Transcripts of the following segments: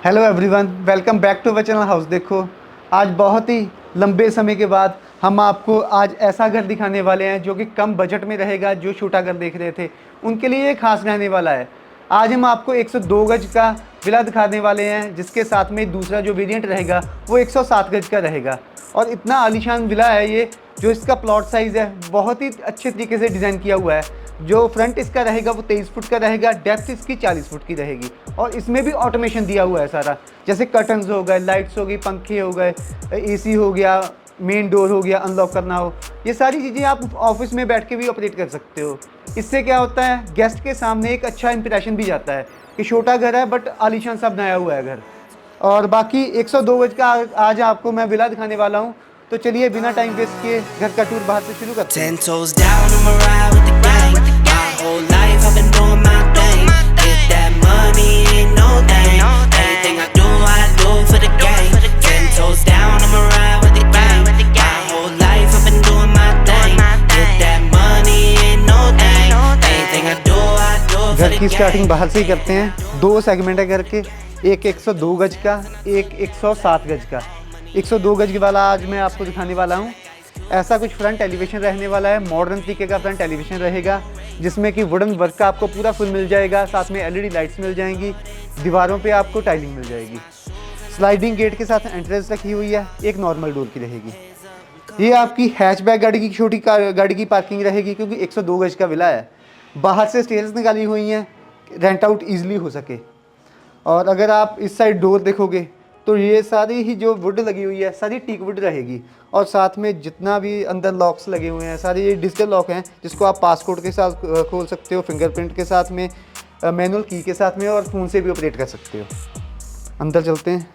Hello everyone, welcome back to our channel house देखो। आज बहुत ही लंबे समय के बाद हम आपको आज ऐसा घर दिखाने वाले हैं जो कि कम बजट में रहेगा। जो छोटा घर देख रहे थे उनके लिए ये खास रहने वाला है। आज हम आपको 102 गज का विला दिखाने वाले हैं, जिसके साथ में दूसरा जो वेरिएंट रहेगा वो 107 गज का रहेगा। और इतना आलीशान विला है ये, जो इसका प्लॉट साइज़ है बहुत ही अच्छे तरीके से डिज़ाइन किया हुआ है। जो फ्रंट इसका रहेगा वो 23 फुट का रहेगा, डेप्थ इसकी 40 फुट की रहेगी। और इसमें भी ऑटोमेशन दिया हुआ है सारा, जैसे कर्टन्स हो गए, लाइट्स हो गई, पंखे हो गए, एसी हो गया, मेन डोर हो गया, अनलॉक करना हो, ये सारी चीज़ें आप ऑफिस में बैठ के भी ऑपरेट कर सकते हो। इससे क्या होता है, गेस्ट के सामने एक अच्छा इंप्रेशन भी जाता है कि छोटा घर है बट आलीशान सा बनाया हुआ है घर। और बाकी 102 गज का आज आपको मैं विला दिखाने वाला हूँ। तो चलिए बिना टाइम वेस्ट किए घर का टूर बाहर से शुरू करते हैं। 10 toes down, I'ma ride with the gang. My whole life I've been doing my thing. Get that money, ain't no thing. Anything I do for the gang. 10 toes down, I'ma ride with the gang. My whole life I've been doing my thing. Get that money, ain't no thing. Anything I do for the घर की gang. Starting बाहर से ही करते हैं। दो segment है घर के, एक 102 गज का, एक 107 गज का। 102 गज वाला आज मैं आपको दिखाने वाला हूँ। ऐसा कुछ फ्रंट एलिवेशन रहने वाला है, मॉडर्न तरीके का फ्रंट एलिवेशन रहेगा, जिसमें कि वुडन वर्क का आपको पूरा फुल मिल जाएगा। साथ में एलईडी लाइट्स मिल जाएंगी, दीवारों पे आपको टाइलिंग मिल जाएगी। स्लाइडिंग गेट के साथ एंट्रेंस रखी हुई है, एक नॉर्मल डोर की रहेगी। ये आपकी हैचबैक गाड़ी की छोटी गाड़ी की पार्किंग रहेगी, क्योंकि 102 गज का विला है। बाहर से स्टेयर्स निकाली हुई हैं, रेंट आउट ईजिली हो सके। और अगर आप इस साइड डोर देखोगे तो ये सारी ही जो वुड लगी हुई है सारी टीक वुड रहेगी। और साथ में जितना भी अंदर लॉक्स लगे हुए हैं सारे ये डिजिटल लॉक हैं, जिसको आप पासकोड के साथ खोल सकते हो, फिंगरप्रिंट के साथ में, मैनुअल की के साथ में, और फ़ोन से भी ऑपरेट कर सकते हो। अंदर चलते हैं।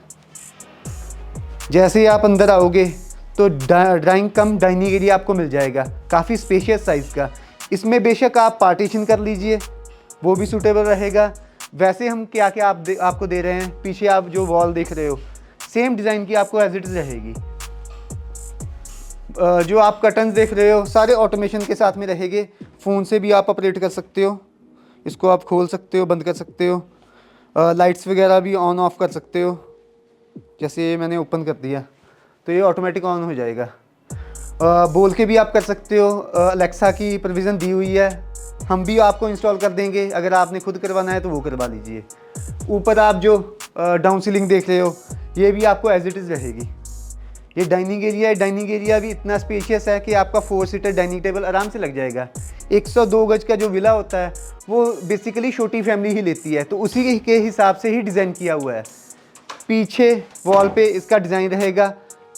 जैसे ही आप अंदर आओगे तो ड्राइंग कम डाइनिंग एरिया आपको मिल जाएगा, काफ़ी स्पेशियस साइज़ का। इसमें बेशक आप पार्टीशन कर लीजिए, वो भी सूटेबल रहेगा। वैसे हम क्या क्या आपको दे रहे हैं, पीछे आप जो वॉल देख रहे हो सेम डिज़ाइन की आपको एज इट इज़ रहेगी। जो आप कर्टन्स देख रहे हो सारे ऑटोमेशन के साथ में रहेंगे। फ़ोन से भी आप ऑपरेट कर सकते हो, इसको आप खोल सकते हो, बंद कर सकते हो। लाइट्स वगैरह भी ऑन ऑफ कर सकते हो। जैसे मैंने ओपन कर दिया तो ये ऑटोमेटिक ऑन हो जाएगा। बोल के भी आप कर सकते हो। अलेक्सा की प्रोविज़न दी हुई है, हम भी आपको इंस्टॉल कर देंगे। अगर आपने खुद करवाना है तो वो करवा लीजिए। ऊपर आप जो डाउन सीलिंग देख रहे हो ये भी आपको एज इट इज़ रहेगी। ये डाइनिंग एरिया है, डाइनिंग एरिया भी इतना स्पेशियस है कि आपका 4 सीटर डाइनिंग टेबल आराम से लग जाएगा। 102 गज का जो विला होता है वो बेसिकली छोटी फैमिली ही लेती है, तो उसी के हिसाब से ही डिज़ाइन किया हुआ है। पीछे वॉल पे इसका डिज़ाइन रहेगा,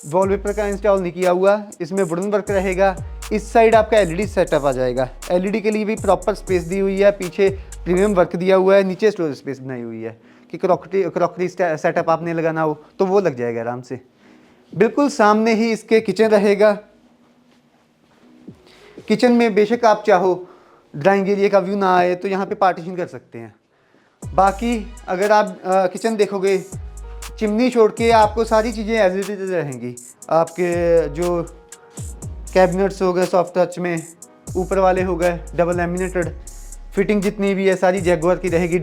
वॉलपेपर का इंस्टॉल नहीं किया हुआ, इसमें वुडन वर्क रहेगा। इस साइड आपका एलईडी सेटअप आ जाएगा, एलईडी के लिए भी प्रॉपर स्पेस दी हुई है। पीछे प्रीमियम वर्क दिया हुआ है, नीचे स्टोरेज स्पेस बनाई हुई है कि क्रॉकरी सेटअप आपने लगाना हो तो वो लग जाएगा आराम से। बिल्कुल सामने ही इसके किचन रहेगा। किचन में बेशक आप चाहो ड्राइंग एरिया का व्यू ना आए तो यहाँ पे पार्टीशन कर सकते हैं। बाकी अगर आप किचन देखोगे, चिमनी छोड़ के आपको सारी चीज़ें एज इट इज़ रहेंगी। आपके जो कैबिनेट्स हो गए सॉफ्ट टच में, ऊपर वाले हो गए डबल लैमिनेटेड, फिटिंग जितनी भी है सारी जैगुआर की रहेगी।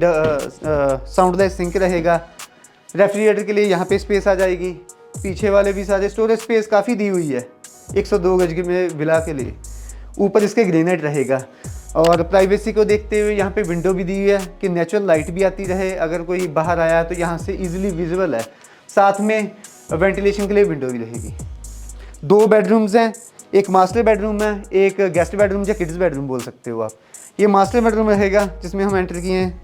साउंडलेस सिंक रहेगा। रेफ्रिजरेटर के लिए यहाँ पे स्पेस आ जाएगी। पीछे वाले भी सारे स्टोरेज स्पेस काफ़ी दी हुई है 102 गज में विला के लिए। ऊपर इसके ग्रेनाइट रहेगा। और प्राइवेसी को देखते हुए यहाँ पे विंडो भी दी हुई है कि नेचुरल लाइट भी आती रहे, अगर कोई बाहर आया तो यहाँ से इजीली विजिबल है। साथ में वेंटिलेशन के लिए विंडो भी रहेगी। 2 बेडरूम्स हैं, एक मास्टर बेडरूम है, एक गेस्ट बेडरूम या किड्स बेडरूम बोल सकते हो आप। ये मास्टर बेडरूम रहेगा जिसमें हम एंटर किए हैं।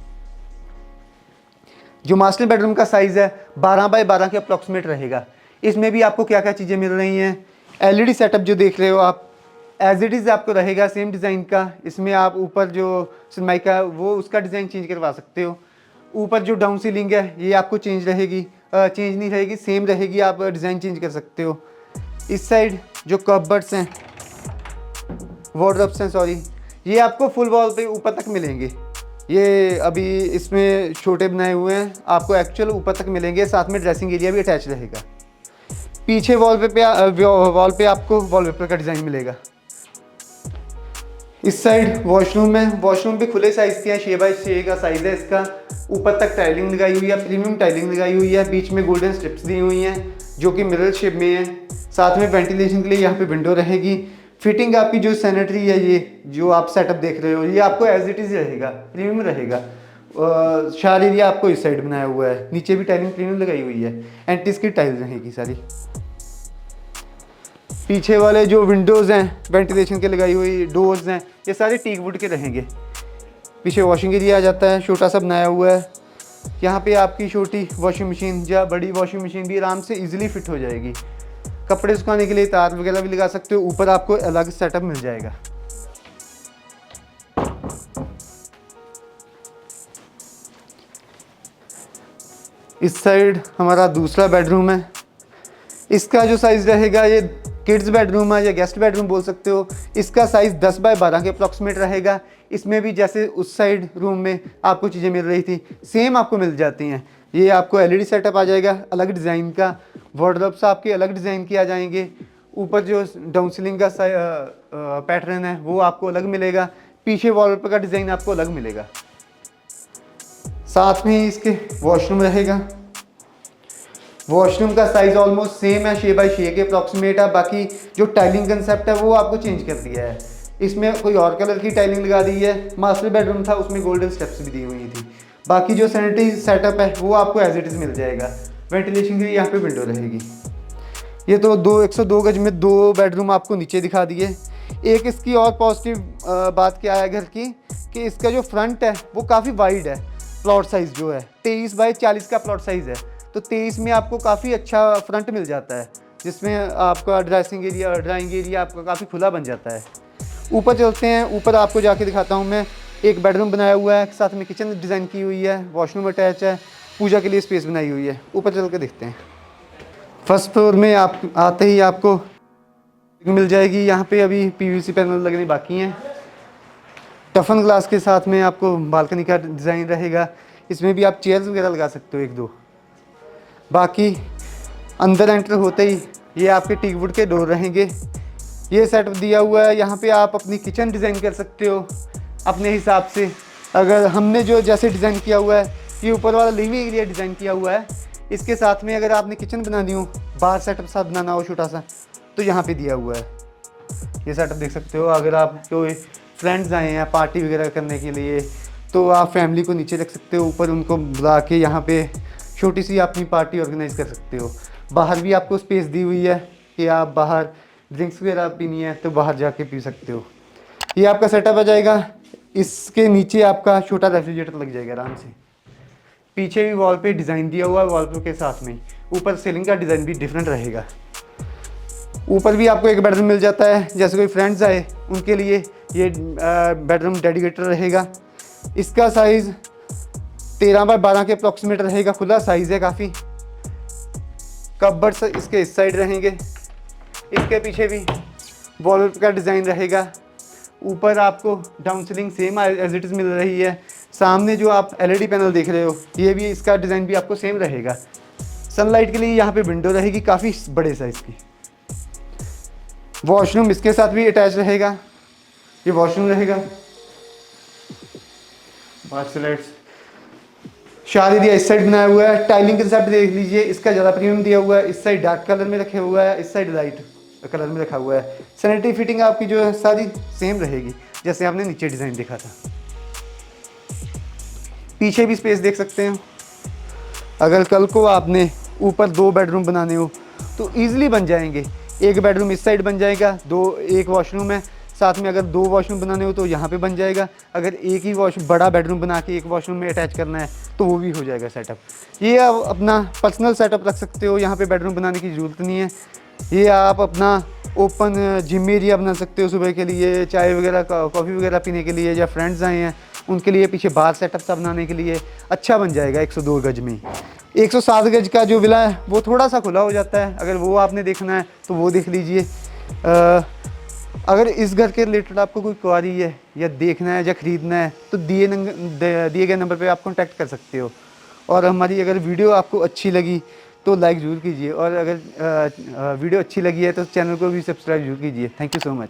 जो मास्टर बेडरूम का साइज़ है 12 बाय 12 के अप्रॉक्सीमेट रहेगा। इसमें भी आपको क्या क्या चीज़ें मिल रही हैं, एलईडी सेटअप जो देख रहे हो आप एज इट इज़ आपको रहेगा सेम डिज़ाइन का। इसमें आप ऊपर जो सनमाइका वो उसका डिज़ाइन चेंज करवा सकते हो। ऊपर जो डाउन सीलिंग है ये आपको चेंज नहीं रहेगी, सेम रहेगी, आप डिज़ाइन चेंज कर सकते हो। इस साइड जो कपबोर्ड्स हैं, वार्डरोब्स हैं सॉरी, ये आपको फुल वॉल पे ऊपर तक मिलेंगे। ये अभी इसमें छोटे बनाए हुए हैं, आपको एक्चुअल ऊपर तक मिलेंगे। साथ में ड्रेसिंग एरिया भी अटैच रहेगा। पीछे वॉल पे आपको वॉलपेपर का डिज़ाइन मिलेगा। इस साइड वॉशरूम है, वॉशरूम भी खुले साइज़ के हैं, 6 बाई 6 का साइज़ है इसका। ऊपर तक टाइलिंग लगाई हुई है, प्रीमियम टाइलिंग लगाई हुई है, बीच में गोल्डन स्ट्रिप्स दी हुई हैं जो कि मिरर शेप में है। साथ में वेंटिलेशन के लिए यहाँ पे विंडो रहेगी। फिटिंग आपकी जो सैनिटरी है, ये जो आप सेटअप देख रहे हो, ये आपको एज इट इज़ रहेगा, प्रीमियम रहेगा। शार एरिया आपको इस साइड बनाया हुआ है, नीचे भी टाइलिंग प्रीमियम लगाई हुई है, एंटीस की टाइल्स रहेगी सारी। पीछे वाले जो विंडोज़ हैं वेंटिलेशन के लगाई हुई, डोर्स हैं, ये सारे टीक वुड के रहेंगे। पीछे वॉशिंग एरिया आ जाता है, छोटा सा बनाया हुआ है। यहाँ पे आपकी छोटी वॉशिंग मशीन या बड़ी वॉशिंग मशीन भी आराम से इजीली फिट हो जाएगी। कपड़े सुखाने के लिए तार वगैरह भी लगा सकते हो। ऊपर आपको अलग सेटअप मिल जाएगा। इस साइड हमारा दूसरा बेडरूम है। इसका जो साइज़ रहेगा, ये किड्स बेडरूम है या गेस्ट बेडरूम बोल सकते हो। इसका साइज़ 10 बाय 12 के अप्रॉक्सीमेट रहेगा। इसमें भी जैसे उस साइड रूम में आपको चीज़ें मिल रही थी, सेम आपको मिल जाती हैं। ये आपको एलईडी सेटअप आ जाएगा अलग डिज़ाइन का। वार्डरोब्स आपके अलग डिज़ाइन के आ जाएंगे। ऊपर जो डाउन सीलिंग का पैटर्न है वो आपको अलग मिलेगा। पीछे वॉलपेपर का डिज़ाइन आपको अलग मिलेगा। साथ में ही इसके वॉशरूम रहेगा। वॉशरूम का साइज़ ऑलमोस्ट सेम है, 6 बाई 6 के अप्रॉक्सीमेट है। बाकी जो टाइलिंग कंसेप्ट है वो आपको चेंज कर दिया है। इसमें कोई और कलर की टाइलिंग लगा दी है। मास्टर बेडरूम था, उसमें गोल्डन स्टेप्स भी दी हुई थी। बाकी जो सैनिटरी सेटअप है वो आपको एज इट इज़ मिल जाएगा। वेंटिलेशन के लिए यहाँ पे विंडो रहेगी। ये तो 102 गज में 2 बेडरूम आपको नीचे दिखा दिए। एक इसकी और पॉजिटिव बात क्या है घर की, कि इसका जो फ्रंट है वो काफ़ी वाइड है। प्लॉट साइज़ जो है 23 बाई 40 का प्लॉट साइज़ है, तो 23 में आपको काफ़ी अच्छा फ्रंट मिल जाता है, जिसमें आपका ड्राइंग एरिया आपका काफ़ी खुला बन जाता है। ऊपर चलते हैं। ऊपर आपको जाके दिखाता हूँ मैं। एक बेडरूम बनाया हुआ है, साथ में किचन डिज़ाइन की हुई है, वॉशरूम अटैच है, पूजा के लिए स्पेस बनाई हुई है। ऊपर चल के देखते हैं। फर्स्ट फ्लोर में आप आते ही आपको मिल जाएगी। यहाँ पे अभी पीवीसी पैनल लगने बाकी हैं। टफन ग्लास के साथ में आपको बालकनी का डिज़ाइन रहेगा। इसमें भी आप चेयर्स वगैरह लगा सकते हो 1-2। बाकी अंदर एंटर होते ही ये आपके टीक वुड के डोर रहेंगे। ये सेटअप दिया हुआ है। यहाँ पे आप अपनी किचन डिज़ाइन कर सकते हो अपने हिसाब से। अगर हमने जो जैसे डिज़ाइन किया हुआ है, ये ऊपर वाला लिविंग एरिया डिज़ाइन किया हुआ है। इसके साथ में अगर आपने किचन बनानी हो, बाहर सेटअप साथ बनाना हो छोटा सा, तो यहाँ पे दिया हुआ है। ये सेटअप देख सकते हो। अगर आप कोई फ्रेंड्स आए हैं पार्टी वगैरह करने के लिए, तो आप फैमिली को नीचे रख सकते हो, ऊपर उनको बुला के यहाँ पे छोटी सी अपनी पार्टी ऑर्गेनाइज़ कर सकते हो। बाहर भी आपको स्पेस दी हुई है कि आप बाहर ड्रिंक्स वगैरह पीनी है तो बाहर जाके पी सकते हो। ये आपका सेटअप आ जाएगा। इसके नीचे आपका छोटा रेफ्रिजरेटर लग जाएगा आराम से। पीछे भी वॉल पे डिज़ाइन दिया हुआ है, वॉलपेपर के साथ में। ऊपर सीलिंग का डिज़ाइन भी डिफरेंट रहेगा। ऊपर भी आपको एक बेडरूम मिल जाता है, जैसे कोई फ्रेंड्स आए उनके लिए ये बेडरूम डेडिकेटेड रहेगा। इसका साइज़ 13 बाय 12 के अप्रॉक्सीमेट रहेगा। खुला साइज़ है काफ़ी। कपबर्ड्स इसके इस साइड रहेंगे। इसके पीछे भी वॉलपेपर का डिज़ाइन रहेगा। ऊपर आपको down ceiling same as it is मिल रही है। सामने जो आप एलईडी पैनल देख रहे हो, ये भी इसका डिज़ाइन भी आपको सेम रहेगा। सनलाइट के लिए यहाँ पे विंडो रहेगी काफ़ी बड़े साइज़ की। वॉशरूम इसके साथ भी अटैच रहेगा। ये वॉशरूम रहेगा। शार एरिया इस साइड बनाया हुआ है। टाइलिंग कंसेप्ट देख लीजिए, इसका ज़्यादा प्रीमियम दिया हुआ है। इस साइड डार्क कलर में रखे हुआ है, इस साइड लाइट कलर में रखा हुआ है। सैनिटरी फिटिंग आपकी जो है सारी सेम रहेगी जैसे आपने नीचे डिज़ाइन देखा था। पीछे भी स्पेस देख सकते हैं। अगर कल को आपने ऊपर 2 बेडरूम बनाने हो तो ईजिली बन जाएंगे। एक बेडरूम इस साइड बन जाएगा, एक वॉशरूम है साथ में। अगर 2 वॉशरूम बनाने हो तो यहाँ पे बन जाएगा। अगर एक ही बड़ा बेडरूम बना के एक वॉशरूम में अटैच करना है तो वो भी हो जाएगा सेटअप। ये आप अपना पर्सनल सेटअप रख सकते हो। यहाँ पे बेडरूम बनाने की ज़रूरत नहीं है। ये आप अपना ओपन जिम एरिया बना सकते हो सुबह के लिए, चाय वगैरह कॉफ़ी वगैरह पीने के लिए, या फ्रेंड्स आए हैं उनके लिए पीछे बाहर सेटअप सा बनाने के लिए अच्छा बन जाएगा 102 गज में। 107 गज का जो विला है वो थोड़ा सा खुला हो जाता है। अगर वो आपने देखना है तो वो देख लीजिए। अगर इस घर के रिलेटेड आपको कोई क्वारी है या देखना है या ख़रीदना है तो दिए गए नंबर पे आप कॉन्टैक्ट कर सकते हो। और हमारी अगर वीडियो आपको अच्छी लगी तो लाइक ज़रूर कीजिए, और अगर वीडियो अच्छी लगी है तो चैनल को भी सब्सक्राइब जरूर कीजिए। Thank you so much.